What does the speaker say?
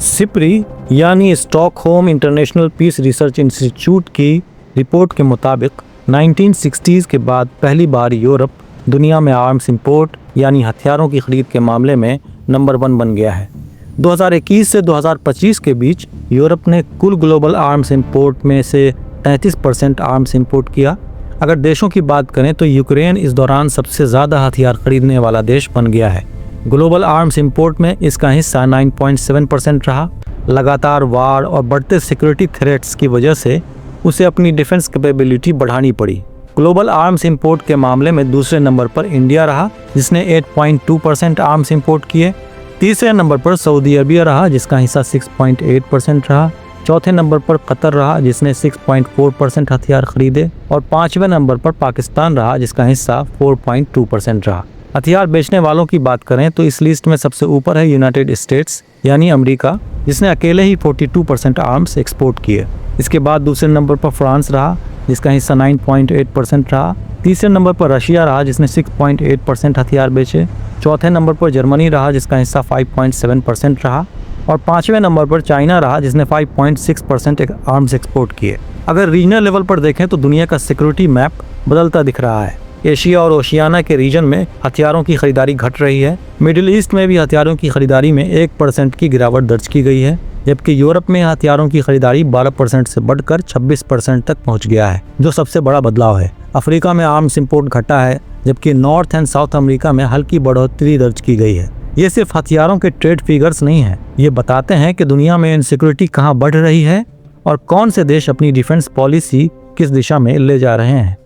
SIPRI यानी Stockholm International Peace Research Institute की report के मुताबिक 1960s के बाद पहली बार यूरोप दुनिया में आर्म्स इंपोर्ट यानी हथियारों की खरीद के मामले में नंबर 1 बन गया है। 2021 से 2025 के बीच यूरोप ने कुल ग्लोबल आर्म्स इंपोर्ट में से 33% आर्म्स इंपोर्ट किया। अगर देशों की बात करें तो यूक्रेन इस दौरान सबसे ज़्यादा हथियार खरीदने वाला देश बन गया है। ग्लोबल आर्म्स इंपोर्ट में इसका हिस्सा 9.7% रहा। लगातार वार और बढ़ते सिक्योरिटी थ्रेट्स की वजह से उसे अपनी डिफेंस कैपेबिलिटी बढ़ानी पड़ी। ग्लोबल आर्म्स इंपोर्ट के मामले में दूसरे नंबर पर इंडिया रहा जिसने 8.2% आर्म्स इंपोर्ट किए। तीसरे नंबर पर सऊदी अरबिया रहा जिसका हिस्सा 6.8% रहा। चौथे नंबर पर कतर रहा जिसने 6.4% हथियार खरीदे और पाँचवें नंबर पर पाकिस्तान रहा जिसका हिस्सा 4.2% रहा। हथियार बेचने वालों की बात करें तो इस लिस्ट में सबसे ऊपर है यूनाइटेड स्टेट्स यानी अमेरिका जिसने अकेले ही 42% आर्म्स एक्सपोर्ट किए। इसके बाद दूसरे नंबर पर फ्रांस रहा जिसका हिस्सा 9.8% रहा। तीसरे नंबर पर रशिया रहा जिसने 6.8% हथियार बेचे। चौथे नंबर पर जर्मनी रहा जिसका हिस्सा 5.7% रहा और पाँचवें नंबर पर चाइना रहा जिसने 5.6% आर्म्स एक्सपोर्ट किए। अगर रीजनल लेवल पर देखें तो दुनिया का सिक्योरिटी मैप बदलता दिख रहा है। एशिया और ओशियाना के रीजन में हथियारों की खरीदारी घट रही है। मिडिल ईस्ट में भी हथियारों की खरीदारी में 1% की गिरावट दर्ज की गई है, जबकि यूरोप में हथियारों की खरीदारी 12% से बढ़कर 26% तक पहुंच गया है, जो सबसे बड़ा बदलाव है। अफ्रीका में आर्म्स इंपोर्ट घटा है, जबकि नॉर्थ एंड साउथ अमेरिका में हल्की बढ़ोतरी दर्ज की गई है। ये सिर्फ हथियारों के ट्रेड फिगर्स नहीं हैं, ये बताते हैं कि दुनिया में इनसिक्योरिटी कहाँ बढ़ रही है और कौन से देश अपनी डिफेंस पॉलिसी किस दिशा में ले जा रहे हैं।